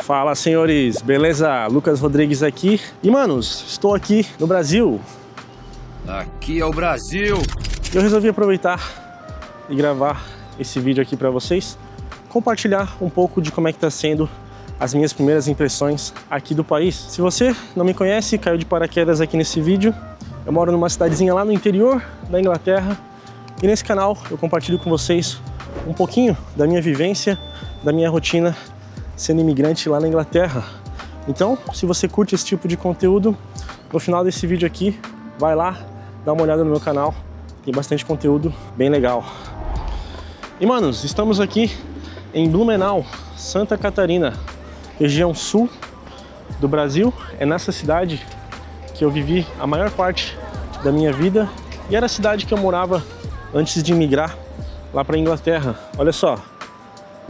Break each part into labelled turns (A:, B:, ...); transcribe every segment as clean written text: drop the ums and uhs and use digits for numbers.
A: Fala, senhores, beleza? Lucas Rodrigues aqui. E, manos, estou aqui no Brasil.
B: Aqui é o Brasil.
A: Eu resolvi aproveitar e gravar esse vídeo aqui para vocês, compartilhar um pouco de como é que tá sendo as minhas primeiras impressões aqui do país. Se você não me conhece, caiu de paraquedas aqui nesse vídeo, eu moro numa cidadezinha lá no interior da Inglaterra e nesse canal eu compartilho com vocês um pouquinho da minha vivência, da minha rotina sendo imigrante lá na Inglaterra. Então, se você curte esse tipo de conteúdo, no final desse vídeo aqui, vai lá, dá uma olhada no meu canal, tem bastante conteúdo bem legal. E, manos, estamos aqui em Blumenau, Santa Catarina, região sul do Brasil. É nessa cidade que eu vivi a maior parte da minha vida e era a cidade que eu morava antes de migrar lá para a Inglaterra. Olha só,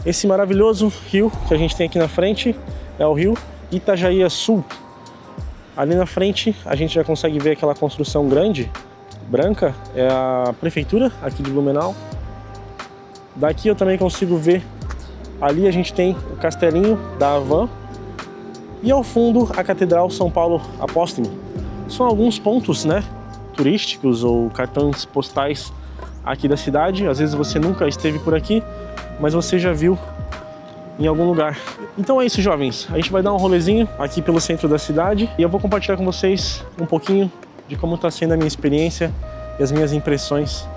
A: esse maravilhoso rio que a gente tem aqui na frente é o rio Itajaí-Açu. Ali na frente a gente já consegue ver aquela construção grande, branca, é a prefeitura aqui de Blumenau. Daqui eu também consigo ver, ali a gente tem o castelinho da Havan e ao fundo a Catedral São Paulo Apóstolo. São alguns pontos, né, turísticos ou cartões postais aqui da cidade. Às vezes você nunca esteve por aqui, mas você já viu em algum lugar. Então é isso, jovens, a gente vai dar um rolezinho aqui pelo centro da cidade e eu vou compartilhar com vocês um pouquinho de como está sendo a minha experiência e as minhas impressões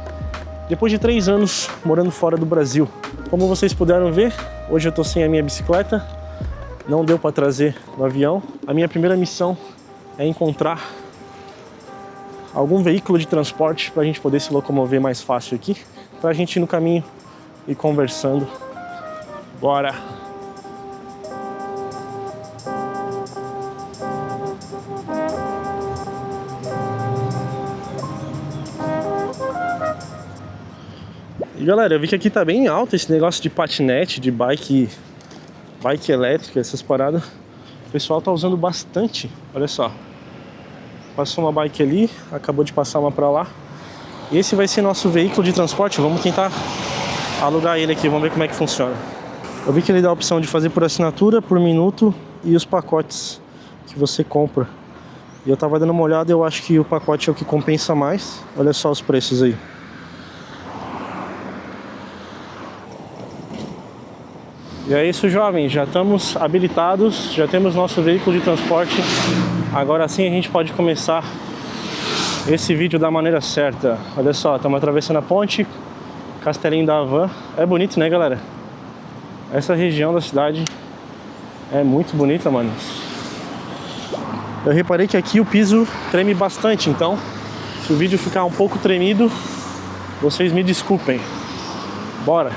A: depois de 3 anos morando fora do Brasil. Como vocês puderam ver, hoje eu tô sem a minha bicicleta, não deu para trazer no avião. A minha primeira missão é encontrar algum veículo de transporte para a gente poder se locomover mais fácil aqui, para a gente ir no caminho e conversando. Bora! E galera, eu vi que aqui tá bem alto esse negócio de patinete, de bike elétrica, essas paradas. O pessoal tá usando bastante, olha só. Passou uma bike ali, acabou de passar uma pra lá. E esse vai ser nosso veículo de transporte, vamos tentar alugar ele aqui, vamos ver como é que funciona. Eu vi que ele dá a opção de fazer por assinatura, por minuto e os pacotes que você compra. E eu tava dando uma olhada, eu acho que o pacote é o que compensa mais. Olha só os preços aí. E é isso, jovens, já estamos habilitados, já temos nosso veículo de transporte. Agora sim a gente pode começar esse vídeo da maneira certa. Olha só, estamos atravessando a ponte, Castelinho da Havan. É bonito, né, galera? Essa região da cidade é muito bonita, mano. Eu reparei que aqui o piso treme bastante, então se o vídeo ficar um pouco tremido, vocês me desculpem. Bora!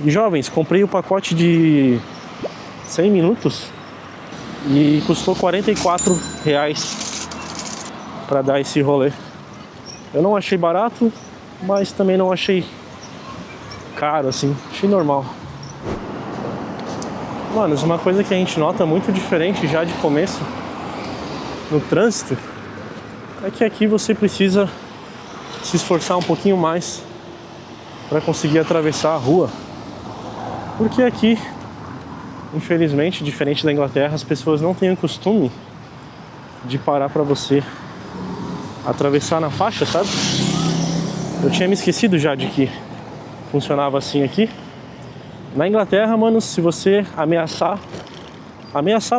A: E jovens, comprei o pacote de 100 minutos e custou R$44 para dar esse rolê. Eu não achei barato, mas também não achei caro assim, achei normal. Mano, uma coisa que a gente nota muito diferente já de começo no trânsito é que aqui você precisa se esforçar um pouquinho mais para conseguir atravessar a rua. Porque aqui, infelizmente, diferente da Inglaterra, as pessoas não têm o costume de parar para você atravessar na faixa, sabe? Eu tinha me esquecido já de que funcionava assim aqui. Na Inglaterra, mano, se você ameaçar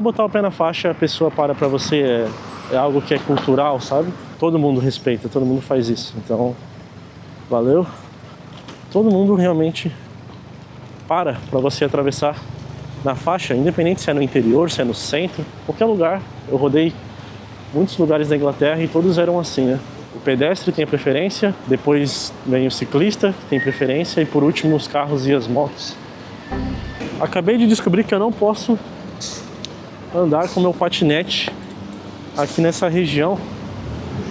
A: botar o pé na faixa, a pessoa para pra você, é algo que é cultural, sabe? Todo mundo respeita, todo mundo faz isso. Então, valeu. Todo mundo realmente para você atravessar na faixa, independente se é no interior, se é no centro, qualquer lugar. Eu rodei muitos lugares da Inglaterra e todos eram assim, né? O pedestre tem a preferência, depois vem o ciclista, que tem preferência, e por último os carros e as motos. Acabei de descobrir que eu não posso andar com meu patinete aqui nessa região.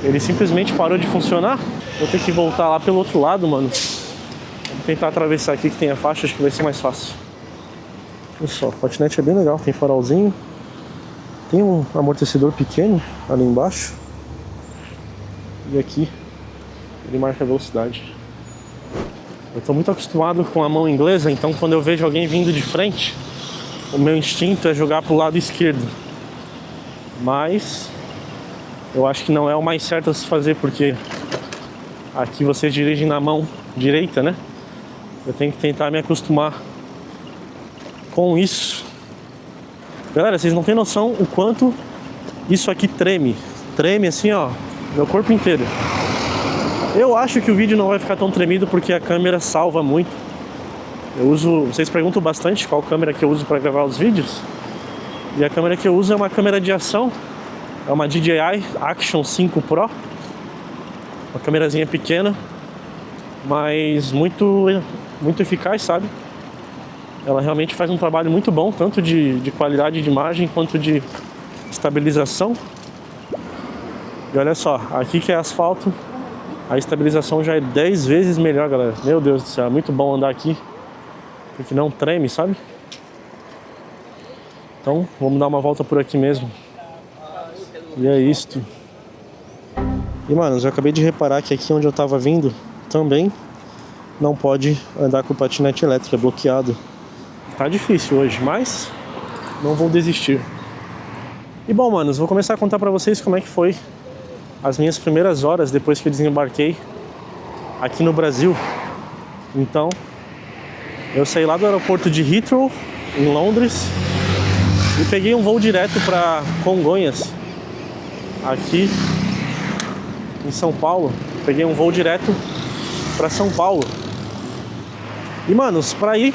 A: Ele simplesmente parou de funcionar. Vou ter que voltar lá pelo outro lado, mano. Vou tentar atravessar aqui que tem a faixa, acho que vai ser mais fácil. Olha só, o patinete é bem legal, tem farolzinho. Tem um amortecedor pequeno ali embaixo. E aqui ele marca a velocidade. Eu tô muito acostumado com a mão inglesa, então quando eu vejo alguém vindo de frente, o meu instinto é jogar pro lado esquerdo. Mas eu acho que não é o mais certo a se fazer, porque aqui vocês dirigem na mão direita, né? Eu tenho que tentar me acostumar com isso. Galera, vocês não têm noção o quanto isso aqui treme. Treme assim, ó, meu corpo inteiro. Eu acho que o vídeo não vai ficar tão tremido porque a câmera salva muito. Eu uso, vocês perguntam bastante qual câmera que eu uso para gravar os vídeos. E a câmera que eu uso é uma câmera de ação. É uma DJI Action 5 Pro. Uma câmerazinha pequena, mas muito eficaz, sabe? Ela realmente faz um trabalho muito bom, tanto de qualidade de imagem quanto de estabilização. E olha só, aqui que é asfalto, a estabilização já é 10 vezes melhor, galera. Meu Deus do céu, é muito bom andar aqui, porque não treme, sabe? Então, vamos dar uma volta por aqui mesmo. E é isto. E, mano, eu acabei de reparar que aqui onde eu tava vindo, também não pode andar com o patinete elétrico, é bloqueado. Tá difícil hoje, mas não vou desistir. E bom, manos, vou começar a contar pra vocês como é que foi as minhas primeiras horas depois que eu desembarquei aqui no Brasil. Então, eu saí lá do aeroporto de Heathrow, em Londres, e peguei um voo direto pra Congonhas, aqui em São Paulo. Peguei um voo direto pra São Paulo. E, manos, pra ir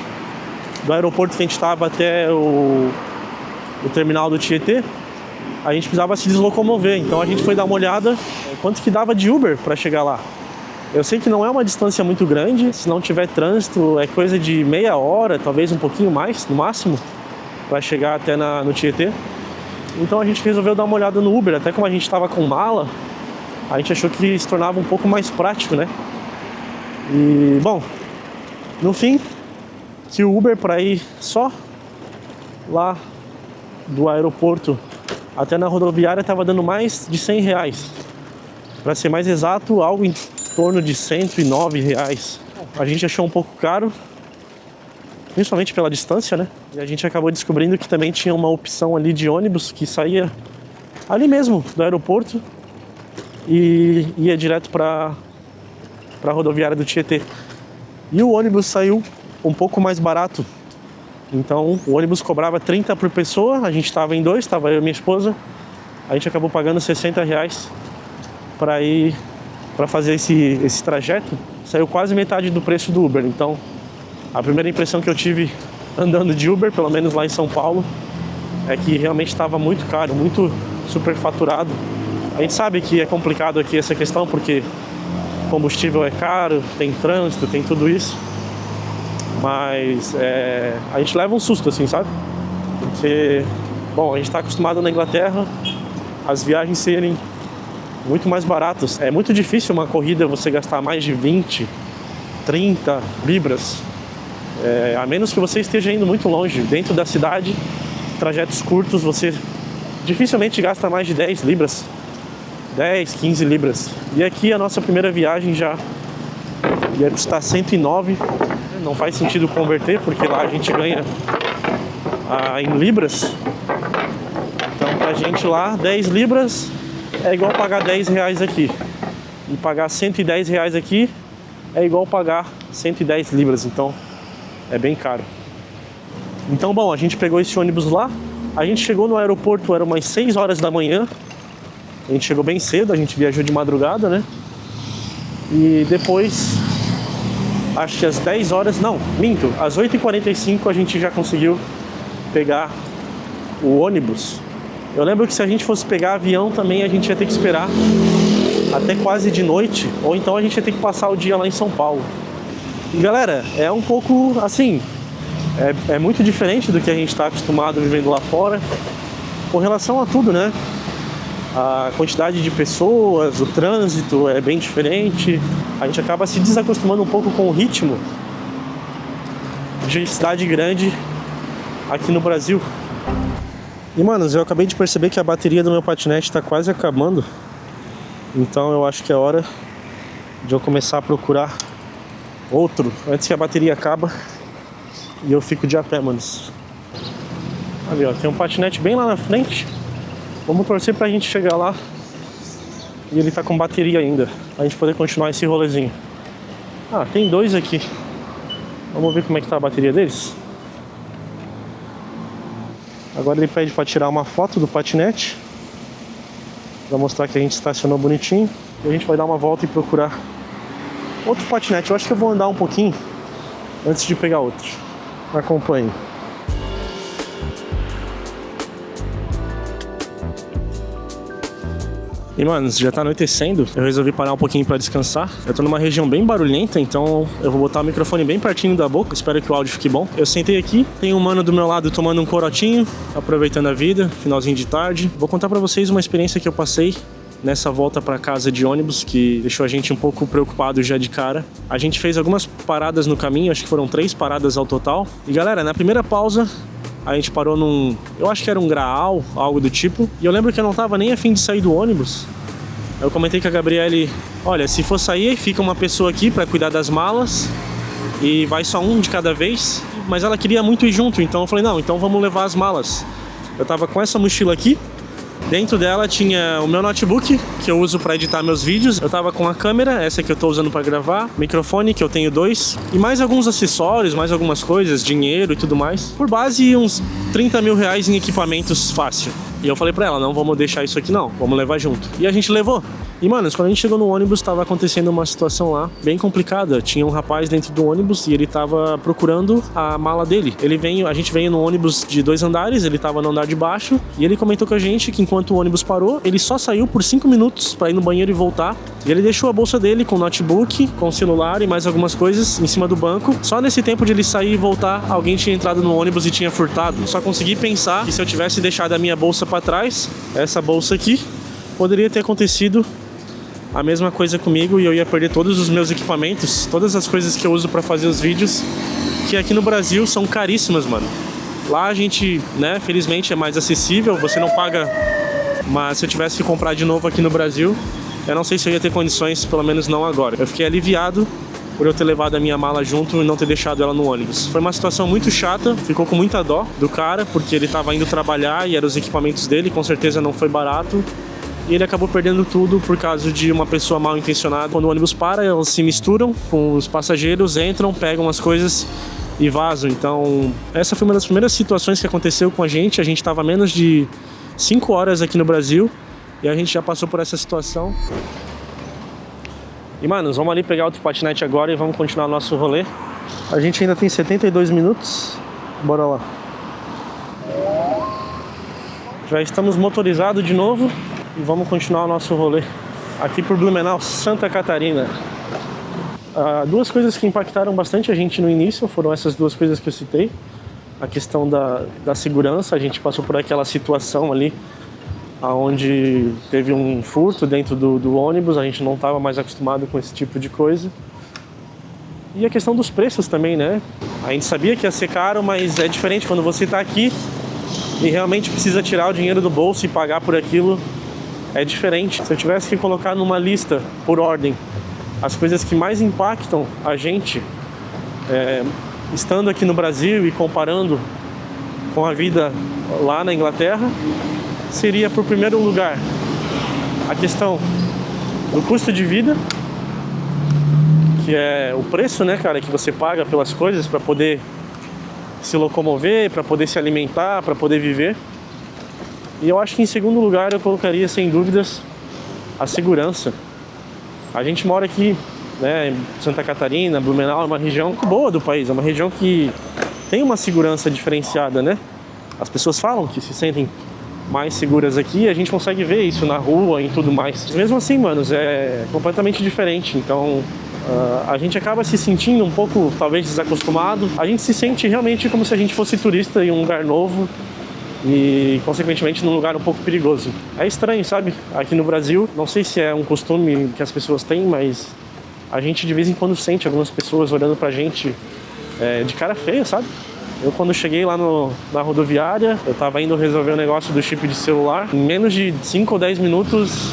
A: do aeroporto que a gente estava até o terminal do Tietê, a gente precisava se deslocomover. Então a gente foi dar uma olhada quanto que dava de Uber para chegar lá. Eu sei que não é uma distância muito grande, se não tiver trânsito é coisa de meia hora, talvez um pouquinho mais, no máximo, para chegar até no Tietê. Então a gente resolveu dar uma olhada no Uber, até como a gente estava com mala, a gente achou que se tornava um pouco mais prático, né? E, bom, no fim, que o Uber para ir só lá do aeroporto até na rodoviária estava dando mais de R$100. Para ser mais exato, algo em torno de R$109. A gente achou um pouco caro, principalmente pela distância, né? E a gente acabou descobrindo que também tinha uma opção ali de ônibus que saía ali mesmo do aeroporto e ia direto para a rodoviária do Tietê. E o ônibus saiu um pouco mais barato. Então o ônibus cobrava 30 por pessoa, a gente estava em dois, estava eu e minha esposa. A gente acabou pagando R$60 para fazer esse trajeto. Saiu quase metade do preço do Uber. Então a primeira impressão que eu tive andando de Uber, pelo menos lá em São Paulo, é que realmente estava muito caro, muito superfaturado. A gente sabe que é complicado aqui essa questão, porque combustível é caro, tem trânsito, tem tudo isso. Mas a gente leva um susto, assim, sabe? Porque, bom, a gente está acostumado na Inglaterra as viagens serem muito mais baratas. É muito difícil uma corrida você gastar mais de 20, 30 libras. A menos que você esteja indo muito longe. Dentro da cidade, trajetos curtos, você dificilmente gasta mais de 10 libras. 10, 15 libras. E aqui a nossa primeira viagem já ia custar 109. Não faz sentido converter, porque lá a gente ganha em libras. Então pra gente lá, 10 libras é igual pagar R$10 aqui. E pagar R$110 aqui é igual pagar 110 libras. Então é bem caro. Então, bom, a gente pegou esse ônibus lá. A gente chegou no aeroporto, era umas 6 horas da manhã. A gente chegou bem cedo, a gente viajou de madrugada, né? E depois, acho que às 10 horas, não, minto, às 8h45 a gente já conseguiu pegar o ônibus. Eu lembro que se a gente fosse pegar avião também, a gente ia ter que esperar até quase de noite, ou então a gente ia ter que passar o dia lá em São Paulo. E galera, é um pouco assim, é muito diferente do que a gente está acostumado vivendo lá fora, com relação a tudo, né? A quantidade de pessoas, o trânsito é bem diferente. A gente acaba se desacostumando um pouco com o ritmo de cidade grande aqui no Brasil. E, manos, eu acabei de perceber que a bateria do meu patinete está quase acabando. Então eu acho que é hora de eu começar a procurar outro antes que a bateria acaba e eu fico de a pé, manos. Ali, ó, tem um patinete bem lá na frente. Vamos torcer pra gente chegar lá e ele tá com bateria ainda, pra gente poder continuar esse rolezinho. Ah, tem dois aqui. Vamos ver como é que tá a bateria deles. Agora ele pede pra tirar uma foto do patinete, pra mostrar que a gente estacionou bonitinho. E a gente vai dar uma volta e procurar outro patinete. Eu acho que eu vou andar um pouquinho antes de pegar outro. Acompanhe. E mano, já tá anoitecendo, eu resolvi parar um pouquinho pra descansar. Eu tô numa região bem barulhenta, então eu vou botar o microfone bem pertinho da boca. Espero que o áudio fique bom. Eu sentei aqui, tem um mano do meu lado tomando um corotinho, aproveitando a vida, finalzinho de tarde. Vou contar pra vocês uma experiência que eu passei nessa volta pra casa de ônibus, que deixou a gente um pouco preocupado já de cara. A gente fez algumas paradas no caminho, acho que foram 3 paradas ao total. E galera, na primeira pausa, a gente parou num... eu acho que era um graal, algo do tipo. E eu lembro que eu não tava nem a fim de sair do ônibus. Eu comentei com a Gabriele, olha, se for sair, fica uma pessoa aqui pra cuidar das malas e vai só um de cada vez. Mas ela queria muito ir junto, então eu falei, não, então vamos levar as malas. Eu tava com essa mochila aqui. Dentro dela tinha o meu notebook, que eu uso para editar meus vídeos. Eu tava com a câmera, essa que eu tô usando para gravar, microfone, que eu tenho 2, e mais alguns acessórios, mais algumas coisas, dinheiro e tudo mais. Por base, uns 30 mil reais em equipamentos fácil. E eu falei pra ela, não vamos deixar isso aqui não, vamos levar junto. E a gente levou. E mano, quando a gente chegou no ônibus, tava acontecendo uma situação lá bem complicada. Tinha um rapaz dentro do ônibus e ele tava procurando a mala dele. A gente veio no ônibus de 2 andares, ele tava no andar de baixo, e ele comentou com a gente que enquanto o ônibus parou, ele só saiu por 5 minutos pra ir no banheiro e voltar. E ele deixou a bolsa dele com notebook, com celular e mais algumas coisas em cima do banco. Só nesse tempo de ele sair e voltar, alguém tinha entrado no ônibus e tinha furtado. Só consegui pensar que se eu tivesse deixado a minha bolsa pra trás, essa bolsa aqui, poderia ter acontecido a mesma coisa comigo e eu ia perder todos os meus equipamentos, todas as coisas que eu uso pra fazer os vídeos, que aqui no Brasil são caríssimas, mano. Lá a gente, né, felizmente é mais acessível, você não paga, mas se eu tivesse que comprar de novo aqui no Brasil, eu não sei se eu ia ter condições, pelo menos não agora. Eu fiquei aliviado por eu ter levado a minha mala junto e não ter deixado ela no ônibus. Foi uma situação muito chata, ficou com muita dó do cara, porque ele tava indo trabalhar e eram os equipamentos dele, com certeza não foi barato. E ele acabou perdendo tudo por causa de uma pessoa mal intencionada. Quando o ônibus para, elas se misturam com os passageiros, entram, pegam as coisas e vazam. Então, essa foi uma das primeiras situações que aconteceu com a gente. A gente estava menos de 5 horas aqui no Brasil e a gente já passou por essa situação. E, manos, vamos ali pegar outro patinete agora e vamos continuar nosso rolê. A gente ainda tem 72 minutos. Bora lá. Já estamos motorizados de novo. E vamos continuar o nosso rolê aqui por Blumenau, Santa Catarina. Duas coisas que impactaram bastante a gente no início foram essas duas coisas que eu citei. A questão da segurança, a gente passou por aquela situação ali onde teve um furto dentro do ônibus, a gente não estava mais acostumado com esse tipo de coisa. E a questão dos preços também, né? A gente sabia que ia ser caro, mas é diferente quando você está aqui e realmente precisa tirar o dinheiro do bolso e pagar por aquilo. É diferente. Se eu tivesse que colocar numa lista por ordem as coisas que mais impactam a gente estando aqui no Brasil e comparando com a vida lá na Inglaterra, seria, por primeiro lugar, a questão do custo de vida, que é o preço, né, cara, que você paga pelas coisas para poder se locomover, para poder se alimentar, para poder viver. E eu acho que em segundo lugar eu colocaria, sem dúvidas, a segurança. A gente mora aqui, né, em Santa Catarina, Blumenau, é uma região boa do país, é uma região que tem uma segurança diferenciada, né? As pessoas falam que se sentem mais seguras aqui, a gente consegue ver isso na rua e tudo mais. Mas mesmo assim, manos, é completamente diferente. Então, a gente acaba se sentindo um pouco, talvez, desacostumado. A gente se sente realmente como se a gente fosse turista em um lugar novo e, consequentemente, num lugar um pouco perigoso. É estranho, sabe? Aqui no Brasil, não sei se é um costume que as pessoas têm, mas a gente de vez em quando sente algumas pessoas olhando pra gente de cara feia, sabe? Eu, quando cheguei lá na rodoviária, eu tava indo resolver o negócio do chip de celular. Em menos de 5 ou 10 minutos,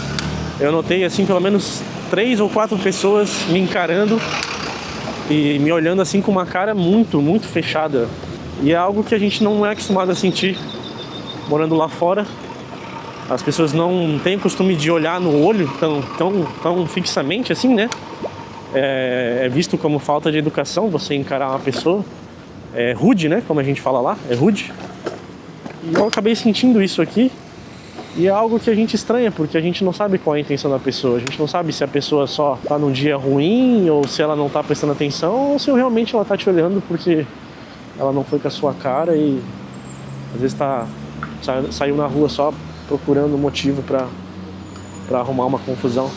A: eu notei, assim, pelo menos 3 ou 4 pessoas me encarando e me olhando assim com uma cara muito, muito fechada. E é algo que a gente não é acostumado a sentir morando lá fora. As pessoas não têm o costume de olhar no olho tão fixamente assim, né? É visto como falta de educação você encarar uma pessoa. É rude, né? Como a gente fala lá, é rude. E eu acabei sentindo isso aqui. E é algo que a gente estranha, porque a gente não sabe qual é a intenção da pessoa. A gente não sabe se a pessoa só tá num dia ruim, ou se ela não tá prestando atenção, ou se realmente ela tá te olhando porque ela não foi com a sua cara e às vezes saiu na rua só procurando um motivo pra arrumar uma confusão.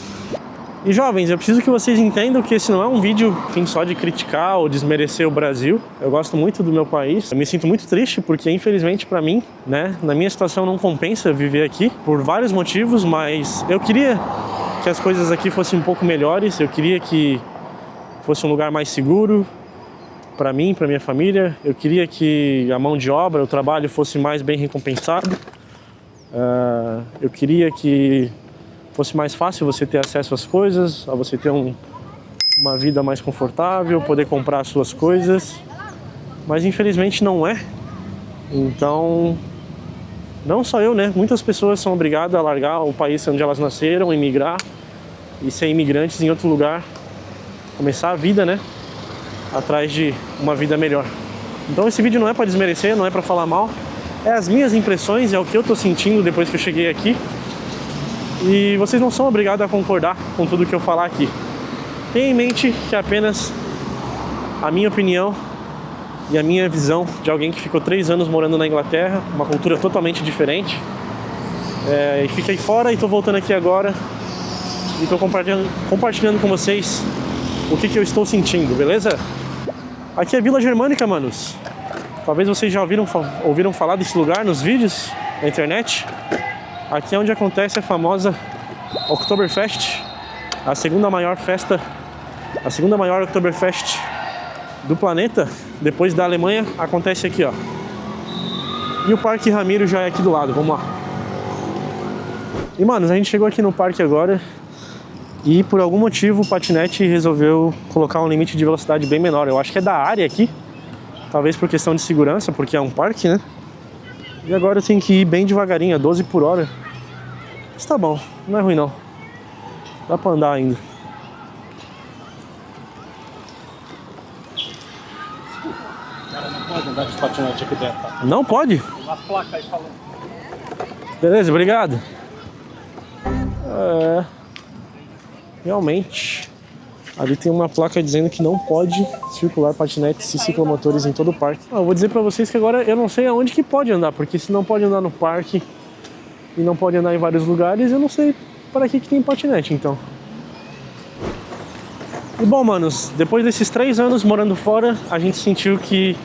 A: E jovens, eu preciso que vocês entendam que esse não é um vídeo fim só de criticar ou desmerecer o Brasil. Eu gosto muito do meu país. Eu me sinto muito triste porque, infelizmente, pra mim, né, na minha situação não compensa viver aqui por vários motivos, mas eu queria que as coisas aqui fossem um pouco melhores. Eu queria que fosse um lugar mais seguro pra mim, pra minha família. Eu queria que a mão de obra, o trabalho fosse mais bem recompensado. Eu queria que fosse mais fácil você ter acesso às coisas, a você ter uma vida mais confortável, poder comprar as suas coisas, mas infelizmente não é. Então, não só eu, né? Muitas pessoas são obrigadas a largar o país onde elas nasceram, emigrar e ser imigrantes em outro lugar, começar a vida, né? Atrás de uma vida melhor. Então esse vídeo não é para desmerecer, não é para falar mal, é as minhas impressões, é o que eu tô sentindo depois que eu cheguei aqui. E vocês não são obrigados a concordar com tudo que eu falar aqui. Tenha em mente que é apenas a minha opinião e a minha visão de alguém que ficou 3 anos morando na Inglaterra, uma cultura totalmente diferente. E fiquei fora e tô voltando aqui agora e tô compartilhando com vocês o que eu estou sentindo, beleza? Aqui é Vila Germânica, manos. Talvez vocês já ouviram falar desse lugar nos vídeos na internet. Aqui é onde acontece a famosa Oktoberfest, a segunda maior Oktoberfest do planeta, depois da Alemanha, acontece aqui, ó. E o Parque Ramiro já é aqui do lado, vamos lá. E, manos, a gente chegou aqui no parque agora e por algum motivo o patinete resolveu colocar um limite de velocidade bem menor. Eu acho que é da área aqui, talvez por questão de segurança, porque é um parque, né? E agora eu tenho que ir bem devagarinho, a 12 por hora. Mas tá bom, não é ruim não. Dá pra andar ainda.
C: Cara, não pode andar de patinete aqui dentro, tá?
A: Não pode?
C: Tem uma placa aí falando.
A: Beleza, obrigado. Realmente, ali tem uma placa dizendo que não pode circular patinetes e ciclomotores em todo o parque. Eu vou dizer pra vocês que agora eu não sei aonde que pode andar, porque se não pode andar no parque e não pode andar em vários lugares, eu não sei para que tem patinete, então. E bom, manos, depois desses 3 anos morando fora, a gente sentiu que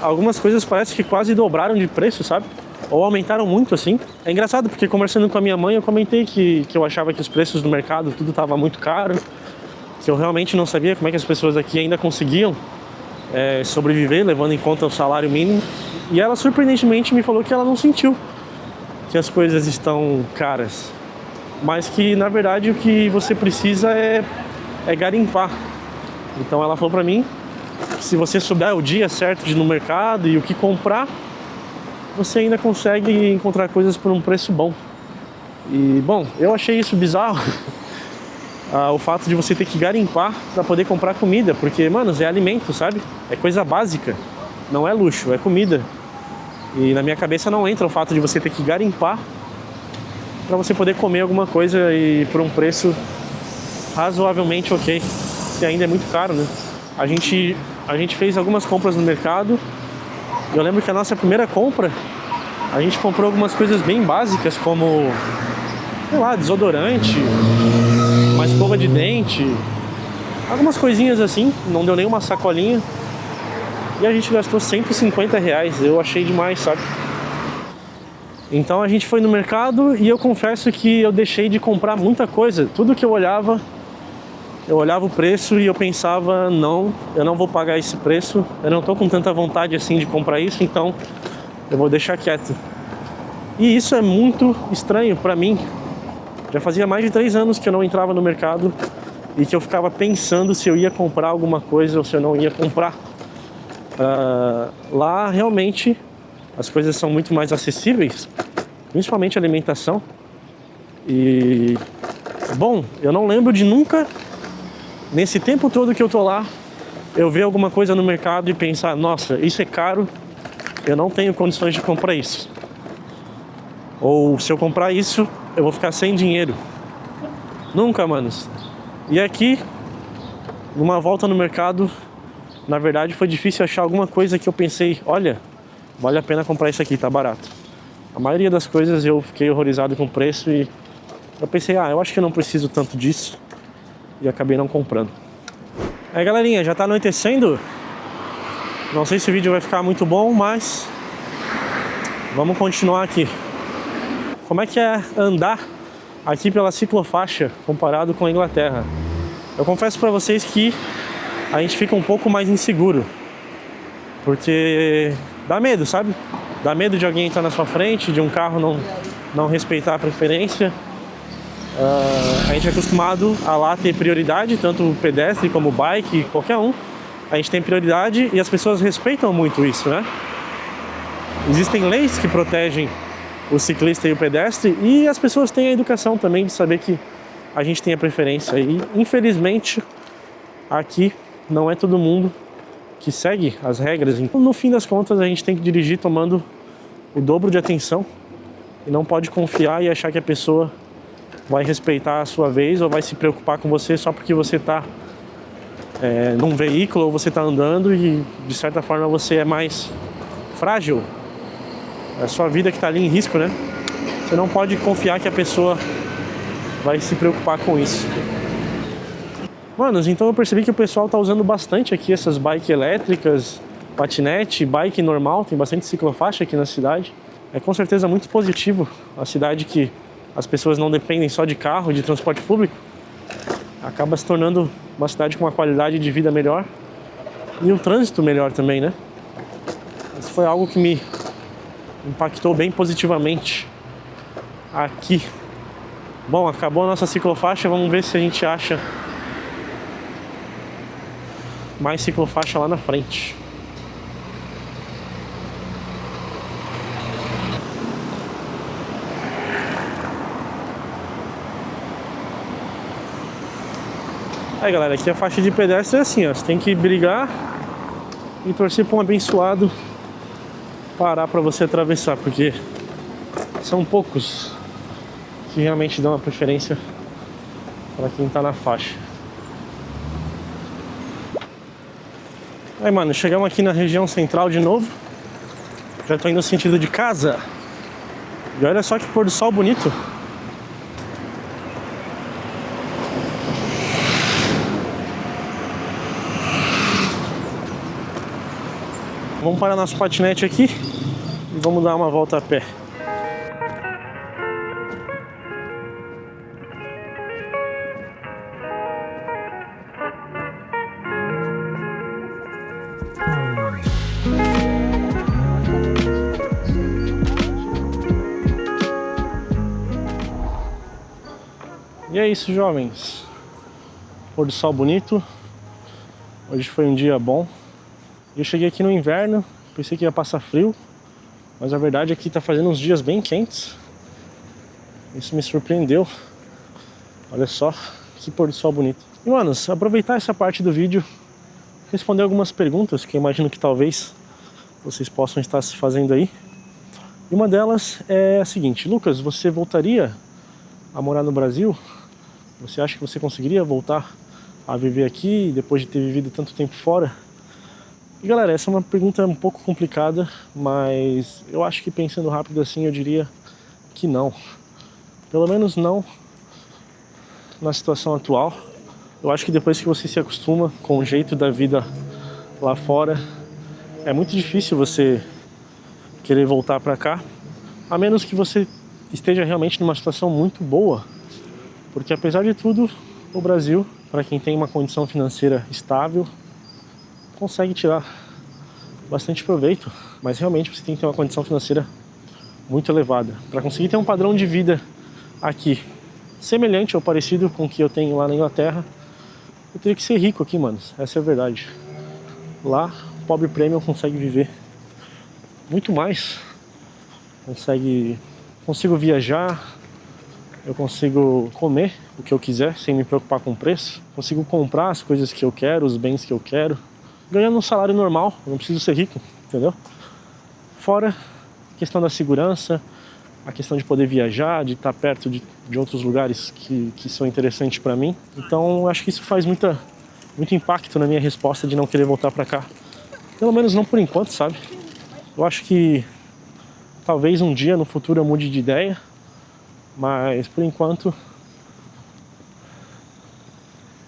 A: algumas coisas parece que quase dobraram de preço, sabe? Ou aumentaram muito, assim. É engraçado porque conversando com a minha mãe eu comentei que eu achava que os preços do mercado tudo estava muito caro, que eu realmente não sabia como é que as pessoas aqui ainda conseguiam sobreviver, levando em conta o salário mínimo. E ela surpreendentemente me falou que ela não sentiu que as coisas estão caras, mas que na verdade o que você precisa é garimpar. Então ela falou pra mim que se você souber o dia certo de ir no mercado e o que comprar, você ainda consegue encontrar coisas por um preço bom. E bom, eu achei isso bizarro. O fato de você ter que garimpar para poder comprar comida, porque, manos, é alimento, sabe? É coisa básica, não é luxo, é comida. E na minha cabeça não entra o fato de você ter que garimpar para você poder comer alguma coisa e por um preço razoavelmente ok, que ainda é muito caro, né? A gente fez algumas compras no mercado. Eu lembro que a nossa primeira compra, a gente comprou algumas coisas bem básicas, como, sei lá, desodorante, uma escova de dente, algumas coisinhas assim, não deu nem uma sacolinha. E a gente gastou R$150, eu achei demais, sabe? Então a gente foi no mercado e eu confesso que eu deixei de comprar muita coisa. Tudo que eu olhava o preço e eu pensava, não, eu não vou pagar esse preço, eu não tô com tanta vontade assim de comprar isso, então eu vou deixar quieto. E isso é muito estranho pra mim. Já fazia mais de 3 anos que eu não entrava no mercado e que eu ficava pensando se eu ia comprar alguma coisa ou se eu não ia comprar. Lá realmente as coisas são muito mais acessíveis, principalmente a alimentação. E bom, eu não lembro de nunca, nesse tempo todo que eu tô lá, eu ver alguma coisa no mercado e pensar, nossa, isso é caro, eu não tenho condições de comprar isso. Ou se eu comprar isso, eu vou ficar sem dinheiro. Nunca, manos. E aqui, numa volta no mercado, na verdade foi difícil achar alguma coisa que eu pensei, olha, vale a pena comprar isso aqui, tá barato. A maioria das coisas eu fiquei horrorizado com o preço e eu pensei, eu acho que eu não preciso tanto disso. E acabei não comprando. Aí galerinha, já tá anoitecendo. Não sei se o vídeo vai ficar muito bom, mas vamos continuar aqui. Como é que é andar aqui pela ciclofaixa comparado com a Inglaterra? Eu confesso pra vocês que a gente fica um pouco mais inseguro, porque dá medo, sabe? Dá medo de alguém estar na sua frente, de um carro não respeitar a preferência. A gente é acostumado a lá ter prioridade, tanto o pedestre como o bike, qualquer um. A gente tem prioridade e as pessoas respeitam muito isso, né? Existem leis que protegem o ciclista e o pedestre e as pessoas têm a educação também de saber que a gente tem a preferência. E infelizmente aqui não é todo mundo que segue as regras. Então, no fim das contas, a gente tem que dirigir tomando o dobro de atenção e não pode confiar e achar que a pessoa vai respeitar a sua vez ou vai se preocupar com você só porque você está num veículo ou você está andando e de certa forma você é mais frágil. É a sua vida que está ali em risco, né? Você não pode confiar que a pessoa vai se preocupar com isso. Manos, então eu percebi que o pessoal tá usando bastante aqui essas bikes elétricas, patinete, bike normal, tem bastante ciclofaixa aqui na cidade. É com certeza muito positivo a cidade que as pessoas não dependem só de carro, de transporte público. Acaba se tornando uma cidade com uma qualidade de vida melhor e um trânsito melhor também, né? Isso foi algo que me impactou bem positivamente aqui. Bom, acabou a nossa ciclofaixa, vamos ver se a gente acha mais ciclofaixa lá na frente. Aí galera, aqui a faixa de pedestre é assim, ó, você tem que brigar e torcer para um abençoado parar para você atravessar, porque são poucos que realmente dão a preferência para quem tá na faixa. Aí, mano, chegamos aqui na região central de novo. Já tô indo no sentido de casa. E olha só que pôr do sol bonito. Vamos parar nosso patinete aqui e vamos dar uma volta a pé. E é isso, jovens. Pôr do sol bonito. Hoje foi um dia bom. Eu cheguei aqui no inverno, pensei que ia passar frio, mas a verdade é que tá fazendo uns dias bem quentes. Isso me surpreendeu. Olha só que pôr do sol bonito. E, manos, aproveitar essa parte do vídeo, responder algumas perguntas que eu imagino que talvez vocês possam estar se fazendo aí. E uma delas é a seguinte: Lucas, você voltaria a morar no Brasil? Você acha que você conseguiria voltar a viver aqui depois de ter vivido tanto tempo fora? E galera, essa é uma pergunta um pouco complicada, mas eu acho que pensando rápido assim eu diria que não. Pelo menos não na situação atual. Eu acho que depois que você se acostuma com o jeito da vida lá fora, é muito difícil você querer voltar pra cá, a menos que você esteja realmente numa situação muito boa. Porque apesar de tudo, o Brasil, para quem tem uma condição financeira estável, consegue tirar bastante proveito, mas realmente você tem que ter uma condição financeira muito elevada para conseguir ter um padrão de vida aqui semelhante ou parecido com o que eu tenho lá na Inglaterra. Eu teria que ser rico aqui, mano. Essa é a verdade. Lá, o pobre premium consegue viver muito mais. Consigo viajar, eu consigo comer o que eu quiser sem me preocupar com o preço. Consigo comprar as coisas que eu quero, os bens que eu quero, ganhando um salário normal, eu não preciso ser rico, entendeu? Fora a questão da segurança, a questão de poder viajar, de estar perto de outros lugares que são interessantes para mim. Então eu acho que isso faz muito impacto na minha resposta de não querer voltar para cá. Pelo menos não por enquanto, sabe? Eu acho que talvez um dia no futuro eu mude de ideia, mas por enquanto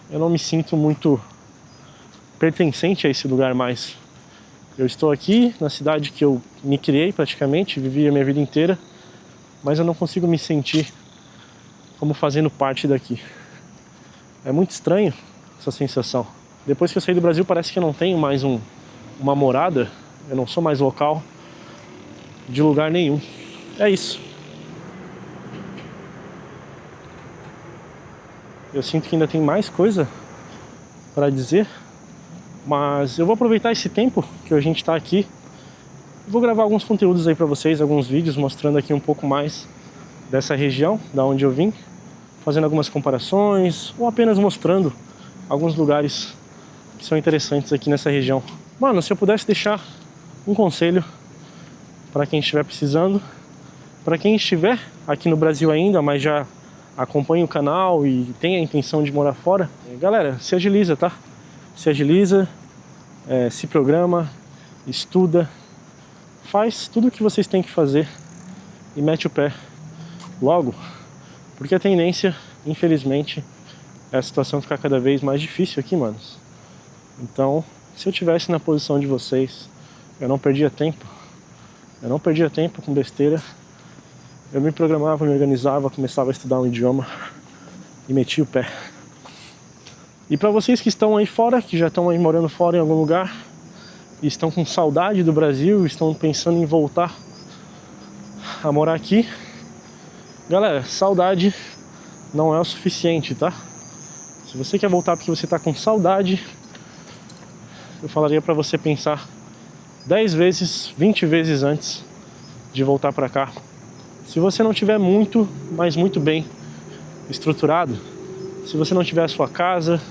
A: eu não me sinto muito pertencente a esse lugar mais. Eu estou aqui na cidade que eu me criei praticamente, vivi a minha vida inteira, mas eu não consigo me sentir como fazendo parte daqui. É muito estranho essa sensação. Depois que eu saí do Brasil parece que eu não tenho mais uma morada, eu não sou mais local de lugar nenhum. É isso. Eu sinto que ainda tem mais coisa para dizer, mas eu vou aproveitar esse tempo que a gente está aqui. Vou gravar alguns conteúdos aí para vocês, alguns vídeos mostrando aqui um pouco mais dessa região, da onde eu vim, fazendo algumas comparações ou apenas mostrando alguns lugares que são interessantes aqui nessa região. Mano, se eu pudesse deixar um conselho para quem estiver precisando, para quem estiver aqui no Brasil ainda, mas já acompanha o canal e tem a intenção de morar fora, galera, se agiliza, tá? Se agiliza, se programa, estuda, faz tudo o que vocês têm que fazer e mete o pé logo, porque a tendência, infelizmente, é a situação ficar cada vez mais difícil aqui, manos. Então, se eu tivesse na posição de vocês, eu não perdia tempo. Eu não perdia tempo com besteira. Eu me programava, me organizava, começava a estudar um idioma e metia o pé. E para vocês que estão aí fora, que já estão aí morando fora em algum lugar, e estão com saudade do Brasil, estão pensando em voltar a morar aqui, galera, saudade não é o suficiente, tá? Se você quer voltar porque você está com saudade, eu falaria para você pensar 10 vezes, 20 vezes antes de voltar para cá. Se você não tiver muito, mas muito bem estruturado, se você não tiver a sua casa,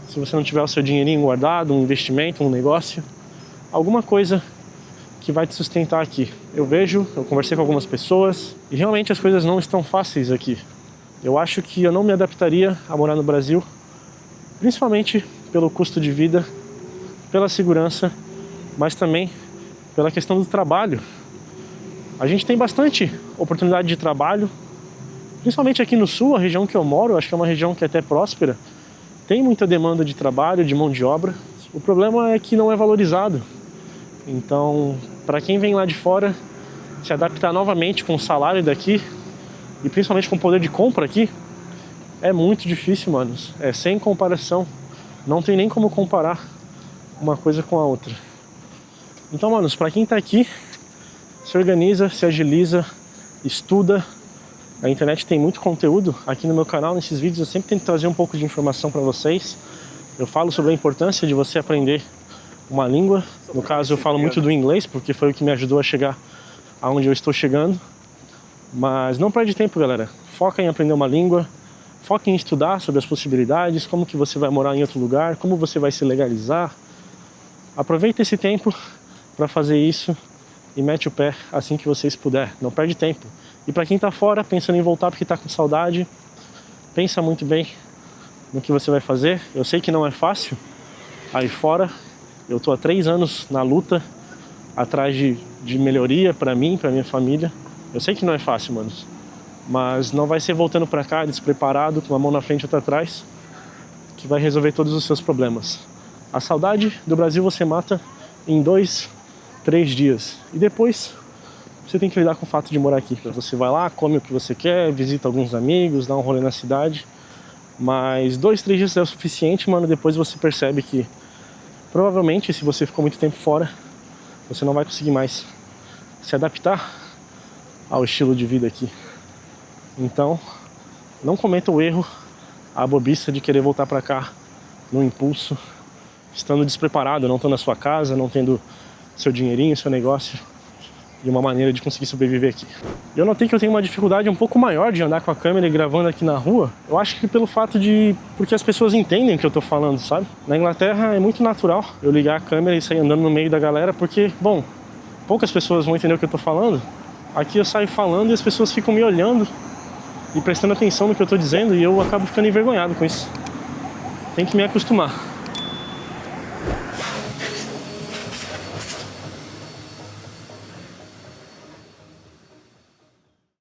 A: se você não tiver o seu dinheirinho guardado, um investimento, um negócio, alguma coisa que vai te sustentar aqui. Eu conversei com algumas pessoas e realmente as coisas não estão fáceis aqui. Eu acho que eu não me adaptaria a morar no Brasil, principalmente pelo custo de vida, pela segurança, mas também pela questão do trabalho. A gente tem bastante oportunidade de trabalho, principalmente aqui no sul, a região que eu moro, acho que é uma região que é até próspera, tem muita demanda de trabalho, de mão de obra. O problema é que não é valorizado. Então, para quem vem lá de fora, se adaptar novamente com o salário daqui, e principalmente com o poder de compra aqui, é muito difícil, manos. É sem comparação. Não tem nem como comparar uma coisa com a outra. Então, manos, para quem tá aqui, se organiza, se agiliza, estuda. A internet tem muito conteúdo. Aqui no meu canal, nesses vídeos, eu sempre tento trazer um pouco de informação para vocês. Eu falo sobre a importância de você aprender uma língua. No caso, eu falo muito do inglês, porque foi o que me ajudou a chegar aonde eu estou chegando. Mas não perde tempo, galera. Foca em aprender uma língua, foca em estudar sobre as possibilidades, como que você vai morar em outro lugar, como você vai se legalizar. Aproveita esse tempo para fazer isso e mete o pé assim que vocês puderem. Não perde tempo. E para quem tá fora, pensando em voltar porque tá com saudade, pensa muito bem no que você vai fazer. Eu sei que não é fácil aí fora. Eu tô há 3 anos na luta, atrás de melhoria para mim, para minha família. Eu sei que não é fácil, manos, mas não vai ser voltando para cá despreparado, com uma mão na frente e outra atrás, que vai resolver todos os seus problemas. A saudade do Brasil você mata em 2, 3 dias. E depois você tem que lidar com o fato de morar aqui. Você vai lá, come o que você quer, visita alguns amigos, dá um rolê na cidade. Mas 2, 3 dias é o suficiente, mano. Depois você percebe que provavelmente, se você ficou muito tempo fora, você não vai conseguir mais se adaptar ao estilo de vida aqui. Então, não cometa o erro, a bobiça de querer voltar pra cá no impulso, estando despreparado, não estando na sua casa, não tendo seu dinheirinho, seu negócio, de uma maneira de conseguir sobreviver aqui. E eu notei que eu tenho uma dificuldade um pouco maior de andar com a câmera e gravando aqui na rua. Eu acho que pelo fato de... porque as pessoas entendem o que eu tô falando, sabe? Na Inglaterra é muito natural eu ligar a câmera e sair andando no meio da galera, porque, bom, poucas pessoas vão entender o que eu tô falando. Aqui eu saio falando e as pessoas ficam me olhando e prestando atenção no que eu tô dizendo, e eu acabo ficando envergonhado com isso. Tem que me acostumar.